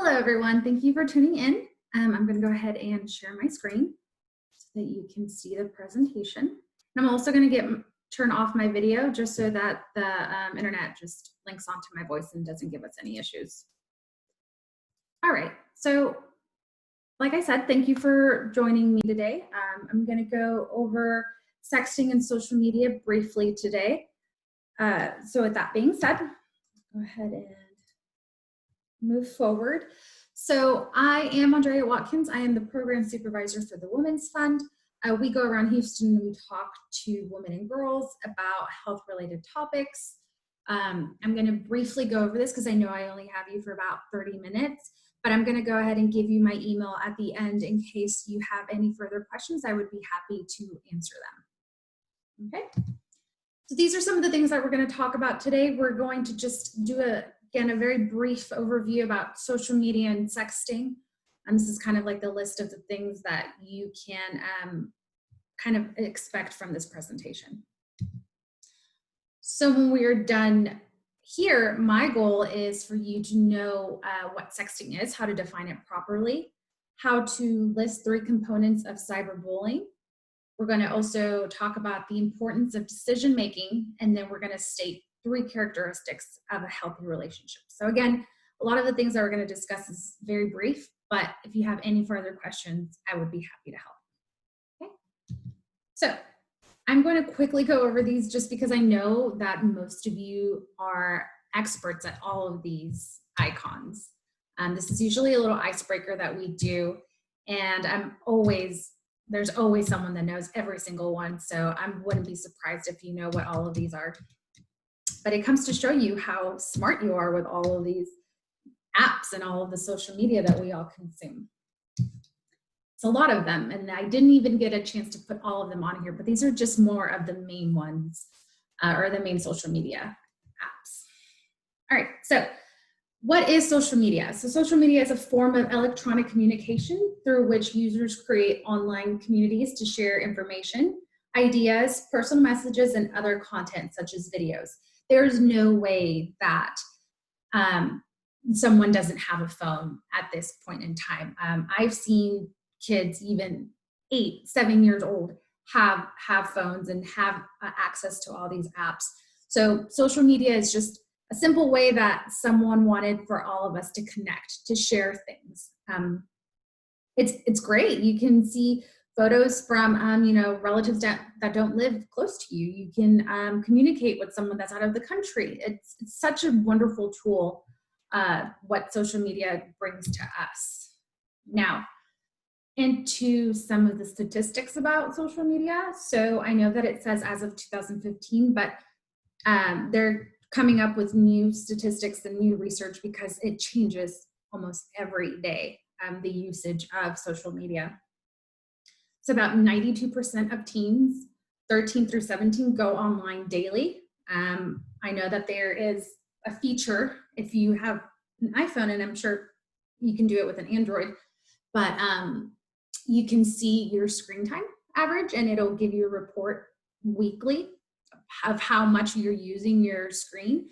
Hello, everyone. Thank you for tuning in. I'm going to go ahead and share my screen so that you can see the presentation. And I'm also going to turn off my video just so that the internet just links onto my voice and doesn't give us any issues. All right. So like I said, thank you for joining me today. I'm going to go over sexting and social media briefly today. So with that being said, go ahead and move forward. So I am Andrea Watkins. I am the program supervisor for the Women's Fund. We go around Houston and we talk to women and girls about health-related topics. I'm going to briefly go over this because I know I only have you for about 30 minutes, but I'm going to go ahead and give you my email at the end in case you have any further questions. I would be happy to answer them. Okay. So these are some of the things that we're going to talk about today. We're going to just do again, a very brief overview about social media and sexting. And this is kind of like the list of the things that you can kind of expect from this presentation. So when we're done here, my goal is for you to know what sexting is, how to define it properly, how to list 3 components of cyberbullying. We're going to also talk about the importance of decision making, and then we're going to state 3 characteristics of a healthy relationship. So again, a lot of the things that we're going to discuss is very brief, but if you have any further questions, I would be happy to help. Okay. So I'm going to quickly go over these just because I know that most of you are experts at all of these icons. This is usually a little icebreaker that we do, and there's always someone that knows every single one, so I wouldn't be surprised if you know what all of these are. But it comes to show you how smart you are with all of these apps and all of the social media that we all consume. It's a lot of them, and I didn't even get a chance to put all of them on here, but these are just more of the main ones, or the main social media apps. All right, so what is social media? So social media is a form of electronic communication through which users create online communities to share information, ideas, personal messages, and other content such as videos. There's no way that someone doesn't have a phone at this point in time. I've seen kids even 8, 7 years old have phones and have access to all these apps. So social media is just a simple way that someone wanted for all of us to connect, to share things. It's great. You can see photos from relatives that don't live close to you. You can communicate with someone that's out of the country. It's such a wonderful tool, what social media brings to us. Now, into some of the statistics about social media. So I know that it says as of 2015, but they're coming up with new statistics and new research because it changes almost every day, the usage of social media. So about 92% of teens, 13 through 17, go online daily. I know that there is a feature if you have an iPhone, and I'm sure you can do it with an Android, but you can see your screen time average, and it'll give you a report weekly of how much you're using your screen.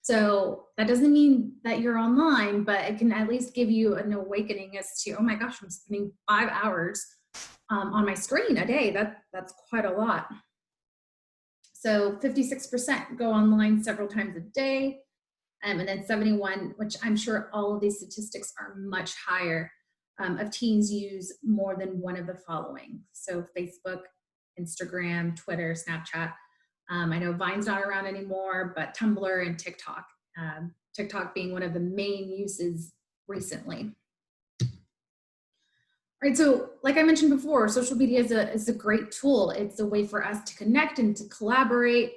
So that doesn't mean that you're online, but it can at least give you an awakening as to, oh my gosh, I'm spending 5 hours on my screen a day. That's quite a lot. So 56% go online several times a day. And then 71, which I'm sure all of these statistics are much higher, of teens use more than one of the following. So Facebook, Instagram, Twitter, Snapchat. I know Vine's not around anymore, but Tumblr and TikTok. TikTok being one of the main uses recently. All right, so like I mentioned before, social media is a great tool. It's a way for us to connect and to collaborate.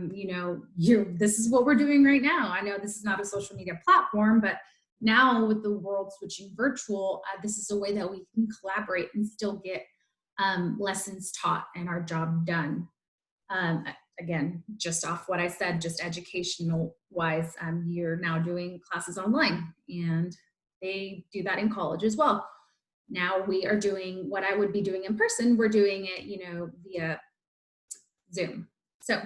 This is what we're doing right now. I know this is not a social media platform, but now with the world switching virtual, this is a way that we can collaborate and still get lessons taught and our job done. Again, just off what I said, just educational wise, you're now doing classes online, and they do that in college as well. Now we are doing what I would be doing in person. We're doing it, via Zoom. So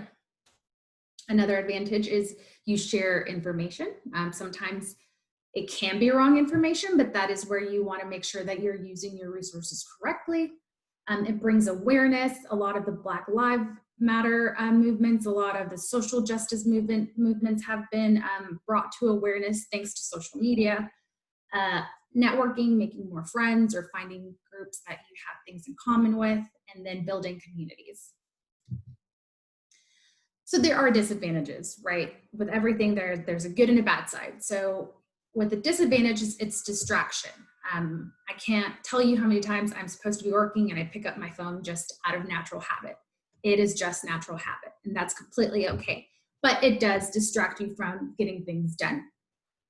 another advantage is you share information. Sometimes It can be wrong information, but that is where you want to make sure that you're using your resources correctly. It brings awareness. A lot of the Black Lives Matter movements, a lot of the social justice movements have been brought to awareness thanks to social media. Networking, making more friends, or finding groups that you have things in common with, and then building communities. So there are disadvantages, right? With everything, there's a good and a bad side. So with the disadvantages, it's distraction. I can't tell you how many times I'm supposed to be working and I pick up my phone just out of natural habit. It is just natural habit, and that's completely okay. But it does distract you from getting things done.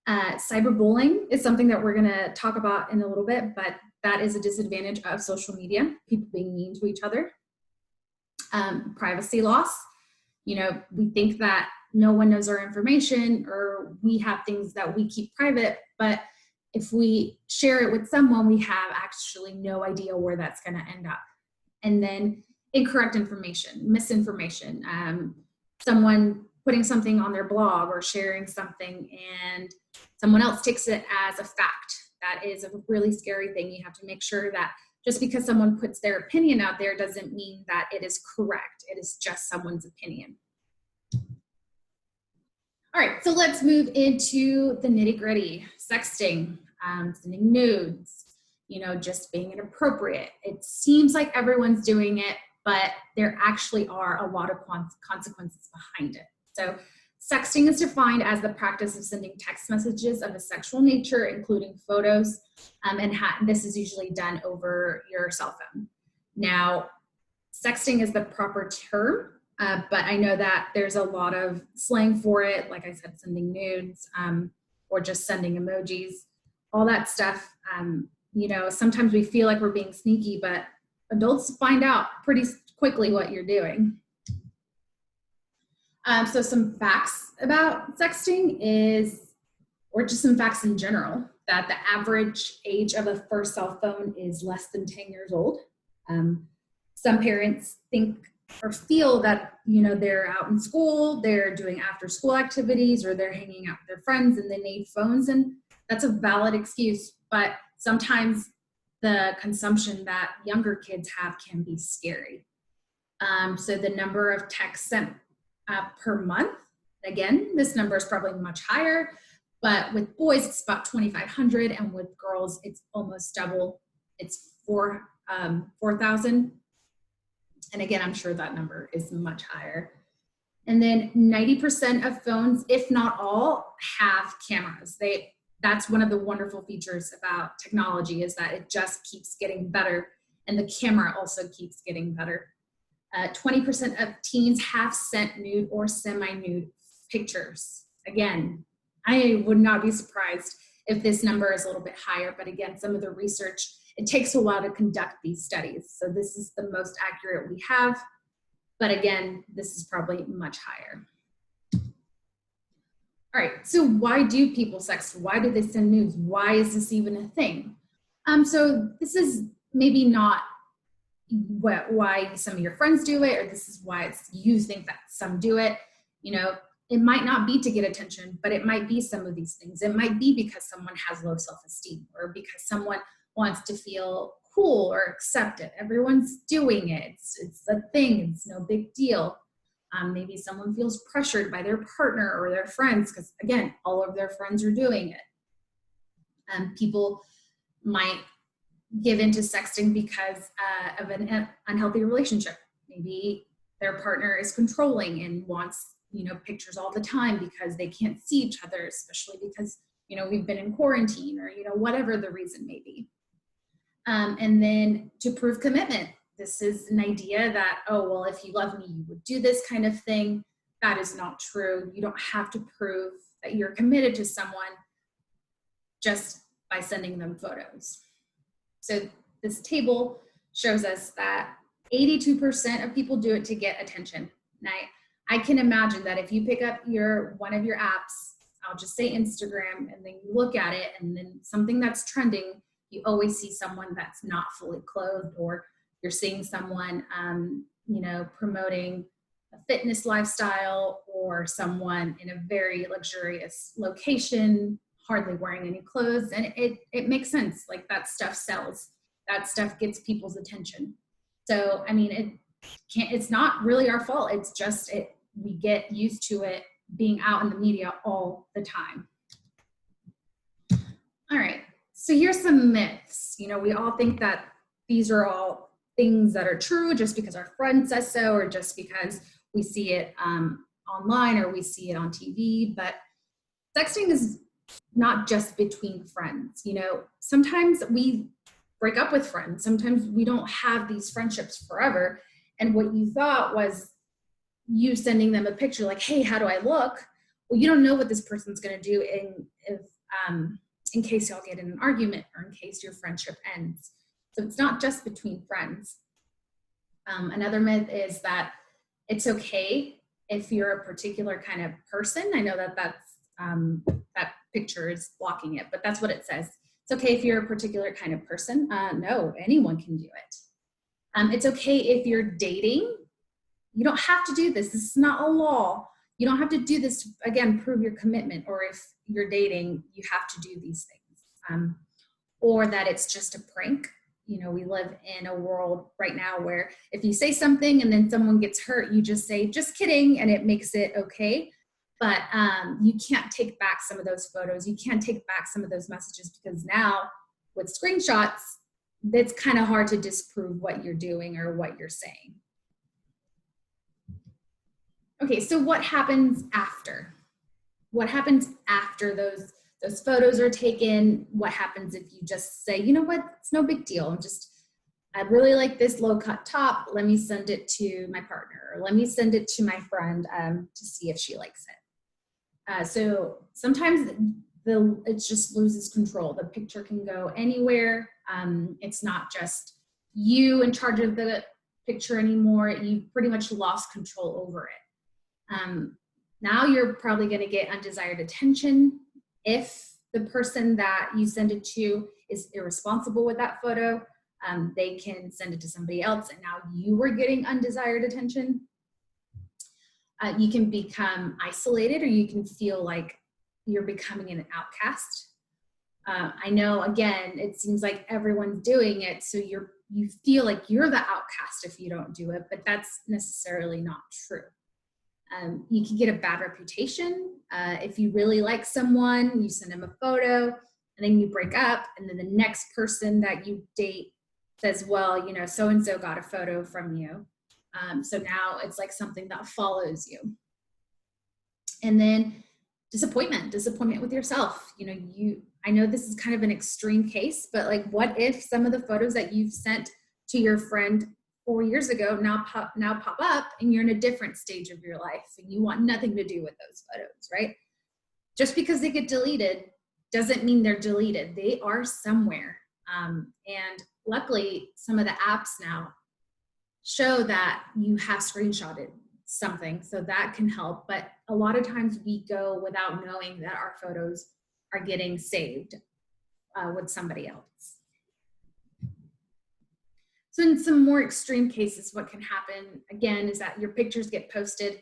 Cyberbullying is something that we're going to talk about in a little bit, but that is a disadvantage of social media, people being mean to each other. Privacy loss. You know, we think that no one knows our information, or we have things that we keep private, but if we share it with someone, we have actually no idea where that's going to end up. And then incorrect information, misinformation, someone putting something on their blog or sharing something and someone else takes it as a fact. That is a really scary thing. You have to make sure that just because someone puts their opinion out there doesn't mean that it is correct. It is just someone's opinion. All right, so let's move into the nitty-gritty. Sexting, sending nudes, you know, just being inappropriate. It seems like everyone's doing it, but there actually are a lot of consequences behind it. So sexting is defined as the practice of sending text messages of a sexual nature, including photos, and this is usually done over your cell phone. Now, sexting is the proper term, but I know that there's a lot of slang for it, like I said, sending nudes, or just sending emojis, all that stuff. You know, sometimes we feel like we're being sneaky, but adults find out pretty quickly what you're doing. So some facts about sexting is, or just some facts in general, that the average age of a first cell phone is less than 10 years old. Some parents think or feel that, you know, they're out in school, they're doing after school activities, or they're hanging out with their friends and they need phones, and that's a valid excuse, but sometimes the consumption that younger kids have can be scary. So the number of texts sent per month, again, this number is probably much higher, but with boys, it's about 2,500, and with girls, it's almost double. It's 4,000. And again, I'm sure that number is much higher. And then 90% of phones, if not all, have cameras. That's one of the wonderful features about technology, is that it just keeps getting better, and the camera also keeps getting better. 20% of teens have sent nude or semi-nude pictures. Again, I would not be surprised if this number is a little bit higher, but again, some of the research, it takes a while to conduct these studies. So this is the most accurate we have, but again, this is probably much higher. All right, so why do people sext? Why do they send nudes? Why is this even a thing? So this is maybe not why some of your friends do it, or this is why you think that some do it. You know, it might not be to get attention, but it might be some of these things. It might be because someone has low self-esteem, or because someone wants to feel cool or accepted. Everyone's doing it. It's a thing. It's no big deal. Maybe someone feels pressured by their partner or their friends because, again, all of their friends are doing it. People might give into sexting because of an unhealthy relationship. Maybe their partner is controlling and wants, you know, pictures all the time because they can't see each other, especially because, you know, we've been in quarantine, or, you know, whatever the reason may be. And then to prove commitment. This is an idea that, oh, well, if you love me, you would do this kind of thing. That is not true. You don't have to prove that you're committed to someone just by sending them photos. So this table shows us that 82% of people do it to get attention. And I can imagine that if you pick up one of your apps, I'll just say Instagram, and then you look at it, and then something that's trending, you always see someone that's not fully clothed, or you're seeing someone, you know, promoting a fitness lifestyle, or someone in a very luxurious location, hardly wearing any clothes, and it makes sense. Like, that stuff sells. That stuff gets people's attention. So, I mean, it's not really our fault. It's just we get used to it being out in the media all the time. All right, so here's some myths. You know, we all think that these are all things that are true just because our friend says so, or just because we see it online or we see it on TV, but sexting is not just between friends. You know, sometimes we break up with friends. Sometimes we don't have these friendships forever. And what you thought was you sending them a picture like, hey, how do I look? Well, you don't know what this person's going to do in case y'all get in an argument or in case your friendship ends. So it's not just between friends. Another myth is that it's okay if you're a particular kind of person. I know that that picture is blocking it, but that's what it says. It's okay if you're a particular kind of person. No, anyone can do it. It's okay if you're dating. You don't have to do this. This is not a law. You don't have to do this to, again, prove your commitment, or if you're dating, you have to do these things. Or that it's just a prank. You know, we live in a world right now where if you say something and then someone gets hurt, you just say, just kidding, and it makes it okay. But you can't take back some of those photos. You can't take back some of those messages, because now with screenshots, it's kind of hard to disprove what you're doing or what you're saying. Okay, so what happens after? What happens after those photos are taken? What happens if you just say, you know what, it's no big deal. I really like this low cut top. Let me send it to my partner, or let me send it to my friend to see if she likes it. So sometimes it just loses control. The picture can go anywhere. It's not just you in charge of the picture anymore. You pretty much lost control over it. Now you're probably going to get undesired attention. If the person that you send it to is irresponsible with that photo, they can send it to somebody else, and now you are getting undesired attention. You can become isolated, or you can feel like you're becoming an outcast. I know, again, it seems like everyone's doing it, so you feel like you're the outcast if you don't do it, but that's necessarily not true. You can get a bad reputation. If you really like someone, you send them a photo, and then you break up, and then the next person that you date says, well, you know, so-and-so got a photo from you. So now it's like something that follows you. And then disappointment with yourself. You know, I know this is kind of an extreme case, but like, what if some of the photos that you've sent to your friend 4 years ago now pop up, and you're in a different stage of your life and you want nothing to do with those photos, right? Just because they get deleted doesn't mean they're deleted. They are somewhere. And luckily, some of the apps now show that you have screenshotted something, so that can help. But a lot of times we go without knowing that our photos are getting saved with somebody else. So in some more extreme cases, what can happen, again, is that your pictures get posted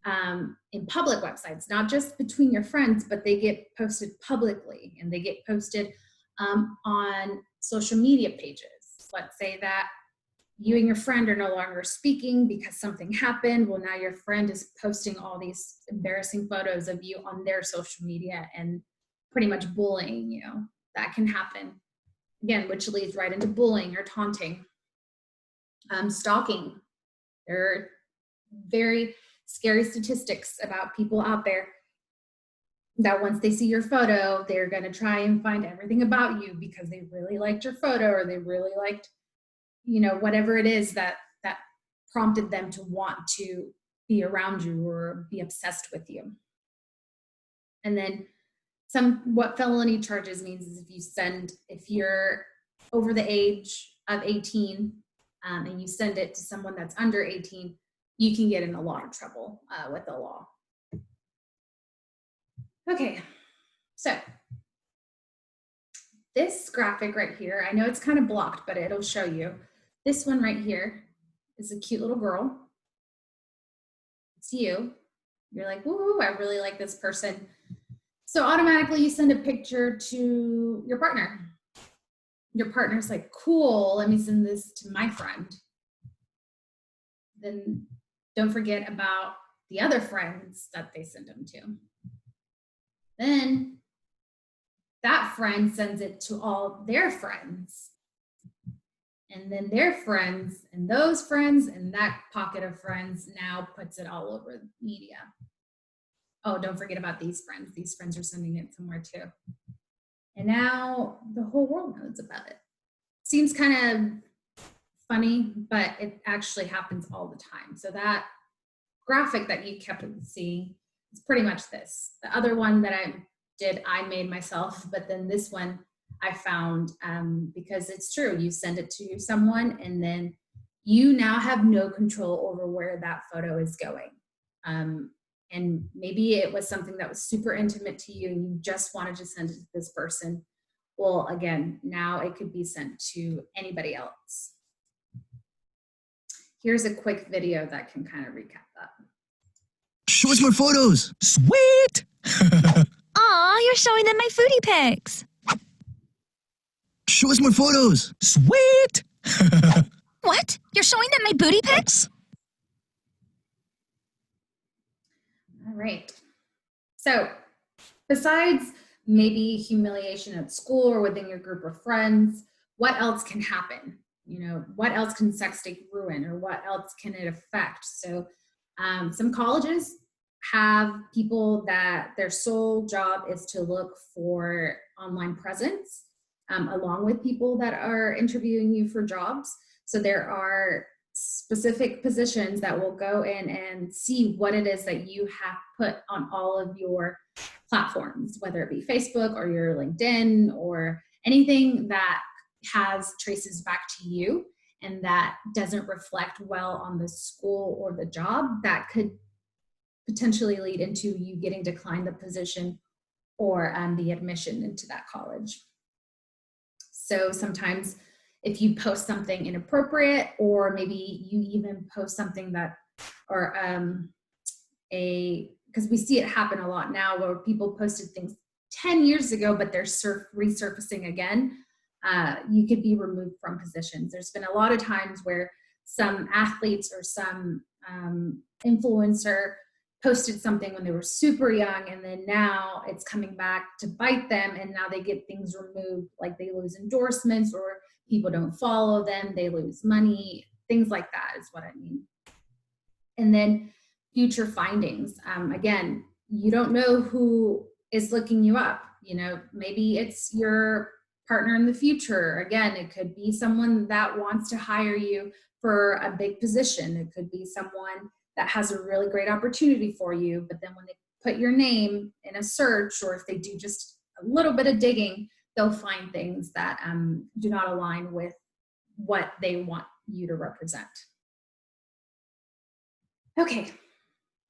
in public websites, not just between your friends, but they get posted publicly, and they get posted on social media pages. Let's say that you and your friend are no longer speaking because something happened. Well, now your friend is posting all these embarrassing photos of you on their social media and pretty much bullying you. That can happen, again, which leads right into bullying or taunting. Stalking. There are very scary statistics about people out there that once they see your photo, they're going to try and find everything about you because they really liked your photo, or they really liked, you know, whatever it is that prompted them to want to be around you or be obsessed with you. And then what felony charges means is if you're over the age of 18 and you send it to someone that's under 18, you can get in a lot of trouble with the law. Okay, so this graphic right here, I know it's kind of blocked, but it'll show you. This one right here is a cute little girl. It's you. You're like, woo, I really like this person. So automatically you send a picture to your partner. Your partner's like, cool, let me send this to my friend. Then don't forget about the other friends that they send them to. Then that friend sends it to all their friends. And then their friends and those friends and that pocket of friends now puts it all over media. Oh, don't forget about these friends. These friends are sending it somewhere too. And now the whole world knows about it. Seems kind of funny, but it actually happens all the time. So that graphic that you kept seeing is pretty much this. The other one that I made myself, but then this one I found because it's true. You send it to someone and then you now have no control over where that photo is going. And maybe it was something that was super intimate to you and you just wanted to send it to this person. Well, again, now it could be sent to anybody else. Here's a quick video that can kind of recap that. Show us more photos. Sweet! Aw, you're showing them my foodie pics. Show us more photos. Sweet! What? You're showing them my booty pics? All right. So besides maybe humiliation at school or within your group of friends, what else can happen? You know, what else can sexting ruin or what else can it affect? So some colleges have people that their sole job is to look for online presence along with people that are interviewing you for jobs. So there are specific positions that will go in and see what it is that you have put on all of your platforms, whether it be Facebook or your LinkedIn or anything that has traces back to you and that doesn't reflect well on the school or the job, that could potentially lead into you getting declined the position or the admission into that college. So sometimes if you post something inappropriate, or maybe you even post something that, or because we see it happen a lot now where people posted things 10 years ago, but they're resurfacing again, you could be removed from positions. There's been a lot of times where some athletes or some influencer posted something when they were super young, and then now it's coming back to bite them, and now they get things removed, like they lose endorsements or people don't follow them, they lose money, things like that is what I mean. And then future findings. Again, you don't know who is looking you up. You know, maybe it's your partner in the future. Again, it could be someone that wants to hire you for a big position. It could be someone that has a really great opportunity for you, but then when they put your name in a search, or if they do just a little bit of digging, they'll find things that do not align with what they want you to represent. Okay,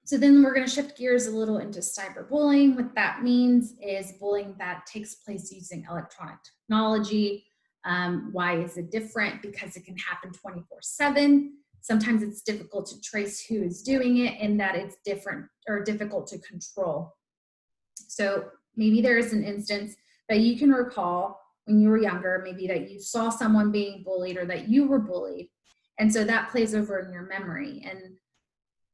so then we're going to shift gears a little into cyberbullying. What that means is bullying that takes place using electronic technology. Why is it different? Because it can happen 24/7. Sometimes it's difficult to trace who is doing it, and that it's different or difficult to control. So maybe there is an instance that you can recall when you were younger, maybe that you saw someone being bullied or that you were bullied. And so that plays over in your memory. And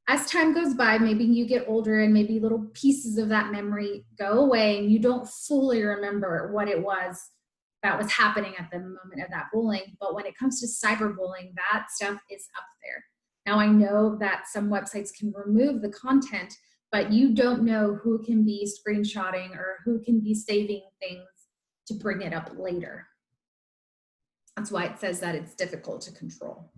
as time goes by, maybe you get older and maybe little pieces of that memory go away and you don't fully remember what it was that was happening at the moment of that bullying. But when it comes to cyberbullying, that stuff is up there. Now, I know that some websites can remove the content, but you don't know who can be screenshotting or who can be saving things to bring it up later. That's why it says that it's difficult to control.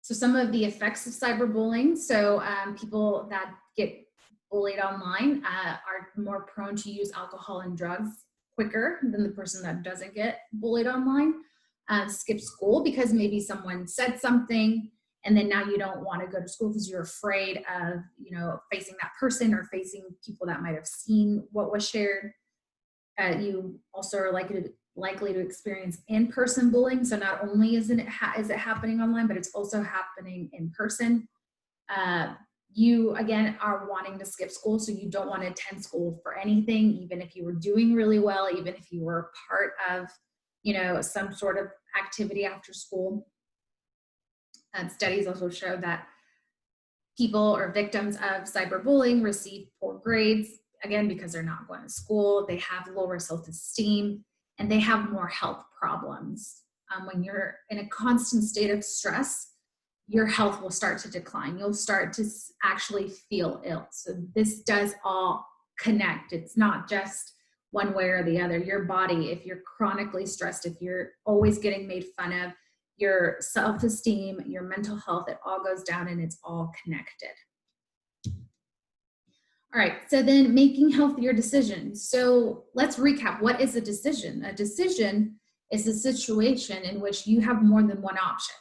So some of the effects of cyberbullying. So people that get bullied online are more prone to use alcohol and drugs quicker than the person that doesn't get bullied online. Skip school because maybe someone said something and then now you don't want to go to school because you're afraid of, you know, facing that person or facing people that might have seen what was shared. You also are likely to experience in-person bullying. So not only is it happening online, but it's also happening in person. you, again, are wanting to skip school, so you don't want to attend school for anything, even if you were doing really well, even if you were a part of, some sort of activity after school. Studies also show that people or victims of cyberbullying receive poor grades, again, because they're not going to school, they have lower self-esteem, and they have more health problems. When you're in a constant state of stress, your health will start to decline. You'll start to actually feel ill. So this does all connect. It's not just one way or the other. Your body, if you're chronically stressed, if you're always getting made fun of, your self-esteem, your mental health, it all goes down and it's all connected. All right, so then making healthier decisions. So let's recap. What is a decision? A decision is a situation in which you have more than one option,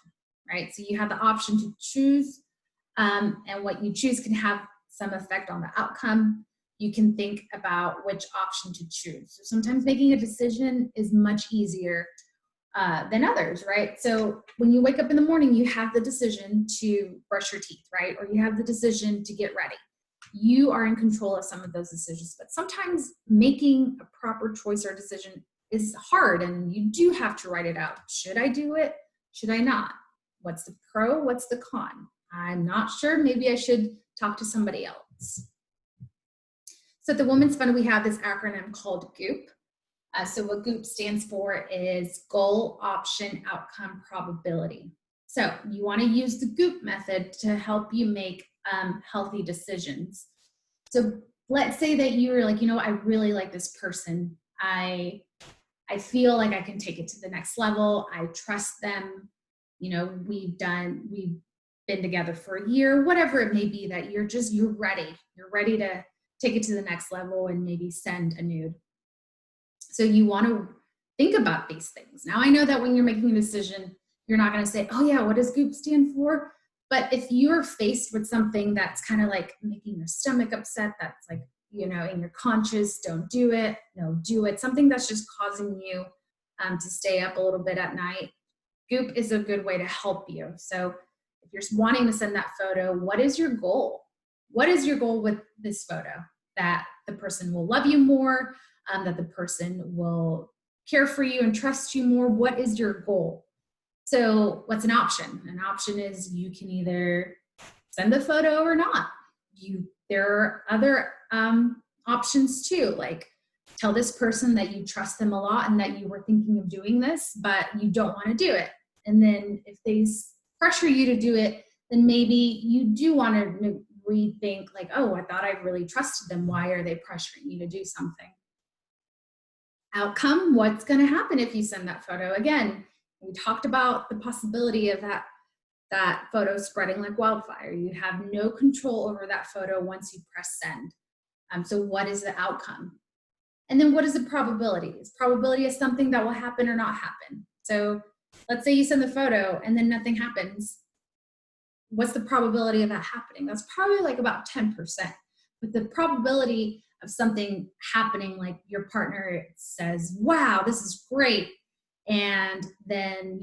right? So you have the option to choose, and what you choose can have some effect on the outcome. You can think about which option to choose. So sometimes making a decision is much easier than others, right? So when you wake up in the morning, you have the decision to brush your teeth, right? Or you have the decision to get ready. You are in control of some of those decisions, but sometimes making a proper choice or decision is hard, and you do have to write it out. Should I do it? Should I not? What's the pro? What's the con? I'm not sure. Maybe I should talk to somebody else. So at the Women's Fund, we have this acronym called GOOP. So what GOOP stands for is Goal, Option, Outcome, Probability. So you want to use the GOOP method to help you make healthy decisions. So let's say that you're like, I really like this person. I feel like I can take it to the next level. I trust them. We've been together for a year, whatever it may be, that you're ready. You're ready to take it to the next level and maybe send a nude. So you want to think about these things. Now, I know that when you're making a decision, you're not going to say, oh yeah, what does GOOP stand for? But if you're faced with something that's kind of like making your stomach upset, that's like, in your conscious, don't do it, no, do it, something that's just causing you to stay up a little bit at night, GOOP is a good way to help you. So if you're wanting to send that photo, what is your goal? What is your goal with this photo? That the person will love you more, that the person will care for you and trust you more. What is your goal? So what's an option? An option is you can either send the photo or not. There are other options too, like tell this person that you trust them a lot and that you were thinking of doing this, but you don't want to do it. And then if they pressure you to do it, then maybe you do want to rethink, like, oh, I thought I really trusted them. Why are they pressuring you to do something? Outcome, what's going to happen if you send that photo? Again, we talked about the possibility of that photo spreading like wildfire. You have no control over that photo once you press send. So what is the outcome? And then what is the probability? Is probability is something that will happen or not happen. So let's say you send the photo and then nothing happens. What's the probability of that happening? That's probably like about 10%. But the probability of something happening, like your partner says, wow, this is great. And then,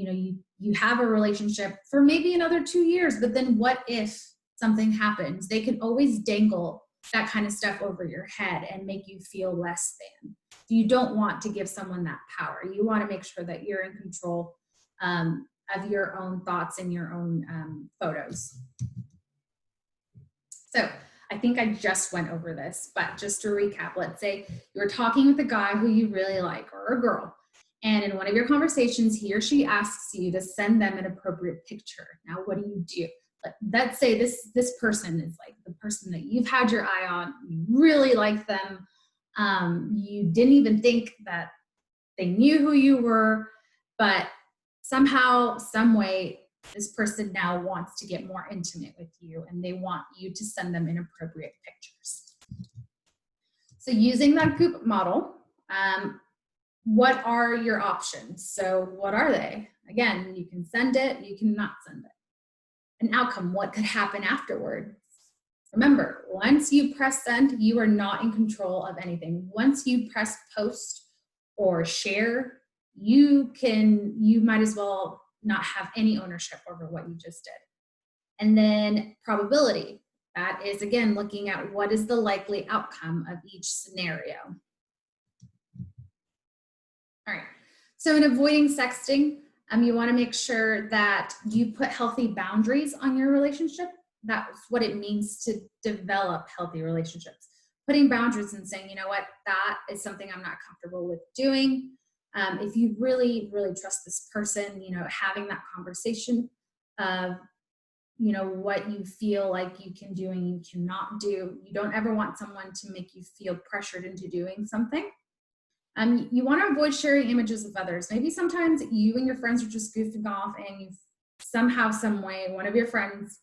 you have a relationship for maybe another 2 years, but then what if something happens? They can always dangle that kind of stuff over your head and make you feel less than. You don't want to give someone that power. You want to make sure that you're in control of your own thoughts and your own photos. So I think I just went over this, but just to recap, let's say you're talking with a guy who you really like, or a girl, and in one of your conversations, he or she asks you to send them an appropriate picture. Now, what do? Let's say this person is like the person that you've had your eye on, you really like them, you didn't even think that they knew who you were, but somehow, some way, this person now wants to get more intimate with you and they want you to send them inappropriate pictures. So using that GOOP model, what are your options? So what are they? Again, you can send it, you cannot send it. An outcome, what could happen afterwards? Remember, once you press send, you are not in control of anything. Once you press post or share, you might as well not have any ownership over what you just did. And then probability. That is, again, looking at what is the likely outcome of each scenario. All right, so in avoiding sexting, you want to make sure that you put healthy boundaries on your relationship. That's what it means to develop healthy relationships. Putting boundaries and saying, you know what, that is something I'm not comfortable with doing. If you really, really trust this person, you know, having that conversation of, you know, what you feel like you can do and you cannot do. You don't ever want someone to make you feel pressured into doing something. You want to avoid sharing images of others. Maybe sometimes you and your friends are just goofing off and you somehow, some way, one of your friends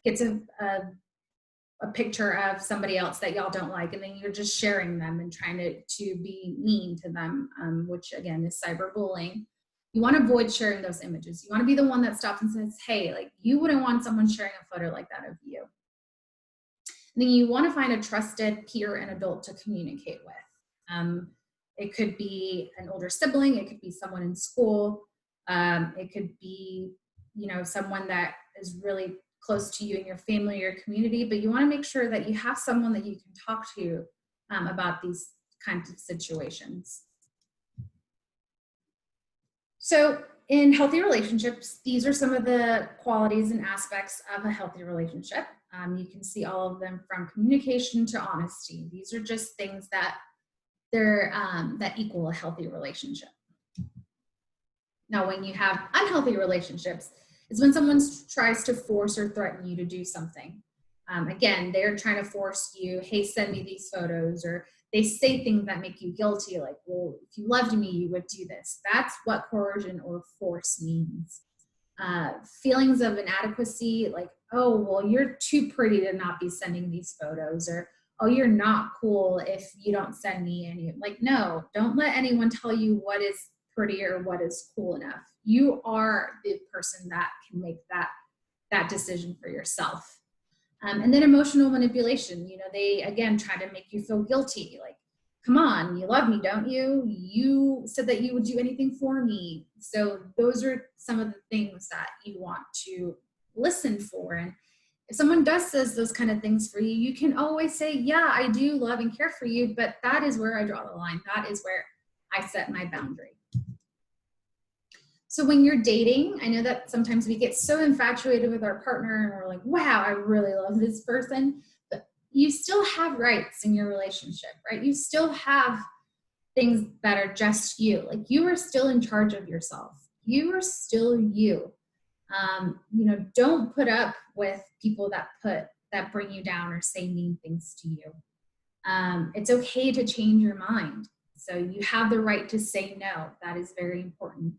gets a picture of somebody else that y'all don't like, and then you're just sharing them and trying to be mean to them, which again is cyberbullying. You want to avoid sharing those images. You want to be the one that stops and says, hey, like, you wouldn't want someone sharing a photo like that of you. And then you want to find a trusted peer and adult to communicate with. It could be an older sibling, it could be someone in school, it could be, you know, someone that is really close to you in your family or community, but you want to make sure that you have someone that you can talk to about these kinds of situations. So in healthy relationships, these are some of the qualities and aspects of a healthy relationship. You can see all of them from communication to honesty. These are just things that that equal a healthy relationship. Now, when you have unhealthy relationships, it's when someone tries to force or threaten you to do something. Again, they're trying to force you, hey, send me these photos, or they say things that make you guilty, like, well, if you loved me, you would do this. That's what coercion or force means. Feelings of inadequacy, like, oh, well, you're too pretty to not be sending these photos, or, oh, you're not cool if you don't send me any. Like, no, don't let anyone tell you what is pretty or what is cool enough. You are the person that can make that decision for yourself. And then emotional manipulation, you know, they, again, try to make you feel guilty. Like, come on, you love me, don't you? You said that you would do anything for me. So those are some of the things that you want to listen for. And if someone says those kind of things for you, you can always say, yeah, I do love and care for you, but that is where I draw the line. That is where I set my boundary. So when you're dating, I know that sometimes we get so infatuated with our partner and we're like, wow, I really love this person, but you still have rights in your relationship, right? You still have things that are just you. Like, you are still in charge of yourself. You are still you. You know, don't put up with people that bring you down or say mean things to you. It's okay to change your mind. So you have the right to say no. That is very important.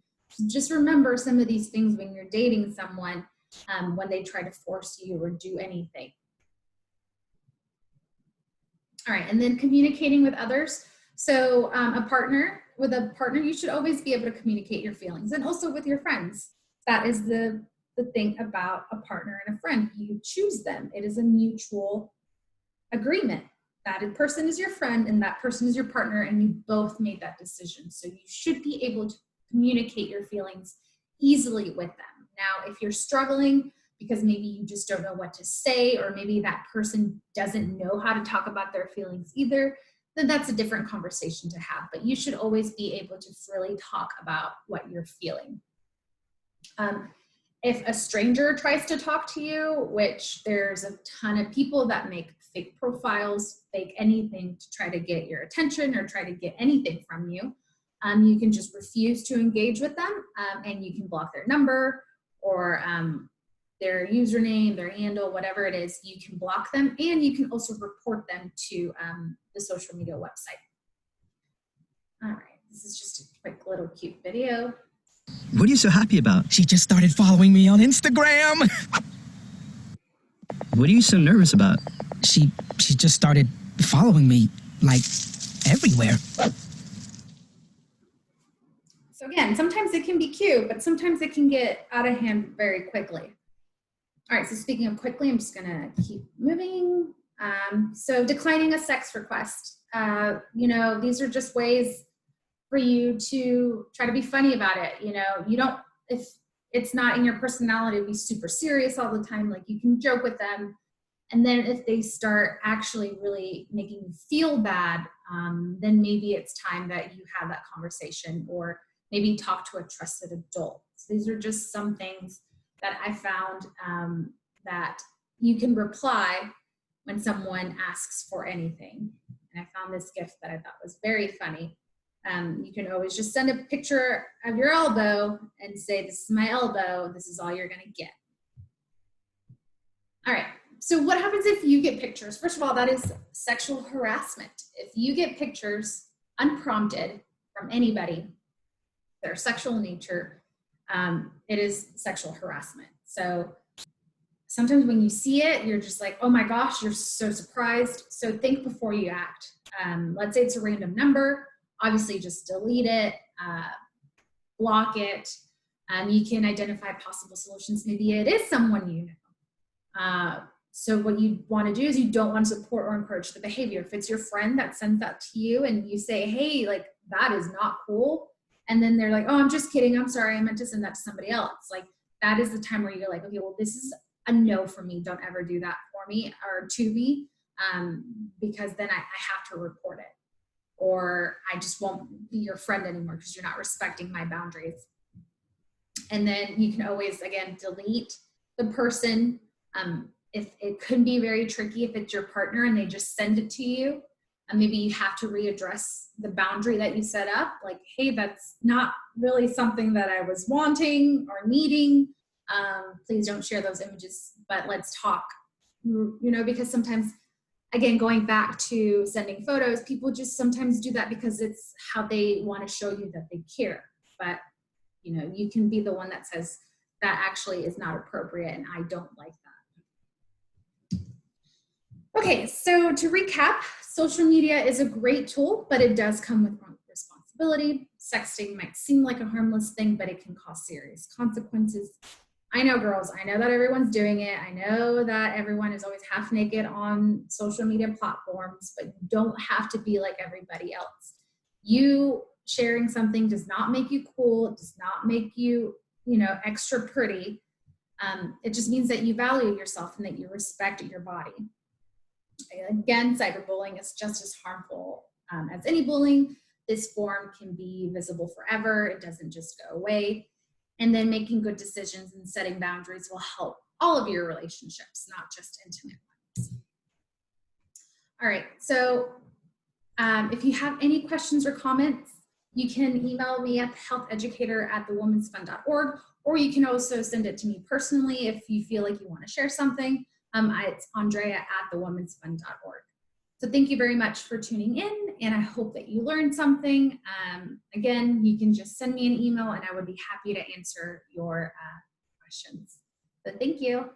Just remember some of these things when you're dating someone, when they try to force you or do anything. All right, and then communicating with others. So with a partner, you should always be able to communicate your feelings, and also with your friends. That is the thing about a partner and a friend. You choose them. It is a mutual agreement. That person is your friend and that person is your partner, and you both made that decision. So you should be able to communicate your feelings easily with them. Now, if you're struggling because maybe you just don't know what to say, or maybe that person doesn't know how to talk about their feelings either, then that's a different conversation to have. But you should always be able to freely talk about what you're feeling. If a stranger tries to talk to you, which there's a ton of people that make fake profiles, fake anything to try to get your attention or try to get anything from you, you can just refuse to engage with them, and you can block their number or their username, their handle, whatever it is. You can block them, and you can also report them to the social media website. All right, this is just a quick little cute video. What are you so happy about? She just started following me on Instagram. What are you so nervous about? She just started following me, like, everywhere. So again, sometimes it can be cute, but sometimes it can get out of hand very quickly. All right, so speaking of quickly, I'm just gonna keep moving. So declining a sex request. You know, these are just ways for you to try to be funny about it. You know, if it's not in your personality to be super serious all the time, like, you can joke with them And then if they start actually really making you feel bad, then maybe it's time that you have that conversation, or maybe talk to a trusted adult. So these are just some things that I found that you can reply when someone asks for anything. And I found this gift that I thought was very funny. You can always just send a picture of your elbow and say, this is my elbow, this is all you're gonna get. All right, so what happens if you get pictures? First of all, that is sexual harassment. If you get pictures unprompted from anybody that are sexual in nature, it is sexual harassment. So sometimes when you see it, you're just like, oh my gosh, you're so surprised. So think before you act. Let's say it's a random number. Obviously, just delete it, block it. You can identify possible solutions. Maybe it is someone you know. So what you want to do is you don't want to support or encourage the behavior. If it's your friend that sends that to you and you say, hey, like, that is not cool. And then they're like, oh, I'm just kidding. I'm sorry. I meant to send that to somebody else. Like, that is the time where you're like, okay, well, this is a no for me. Don't ever do that for me or to me, because then I have to report it, or I just won't be your friend anymore because you're not respecting my boundaries. And then you can always, again, delete the person. If it could be very tricky if it's your partner and they just send it to you, and maybe you have to readdress the boundary that you set up, like, hey, that's not really something that I was wanting or needing. Please don't share those images, but let's talk. You know, because sometimes, again, going back to sending photos, people just sometimes do that because it's how they want to show you that they care. But, you know, you can be the one that says that actually is not appropriate and I don't like that. Okay, so to recap, social media is a great tool, but it does come with responsibility. Sexting might seem like a harmless thing, but it can cause serious consequences. I know, girls, I know that everyone's doing it. I know that everyone is always half naked on social media platforms, but you don't have to be like everybody else. You sharing something does not make you cool. It does not make you, you know, extra pretty. It just means that you value yourself and that you respect your body. Again, cyberbullying is just as harmful as any bullying. This form can be visible forever. It doesn't just go away. And then making good decisions and setting boundaries will help all of your relationships, not just intimate ones. All right, so if you have any questions or comments, you can email me at healtheducator@thewomensfund.org, or you can also send it to me personally if you feel like you want to share something. It's Andrea@thewomensfund.org. So thank you very much for tuning in, and I hope that you learned something. Again, you can just send me an email and I would be happy to answer your questions. So thank you.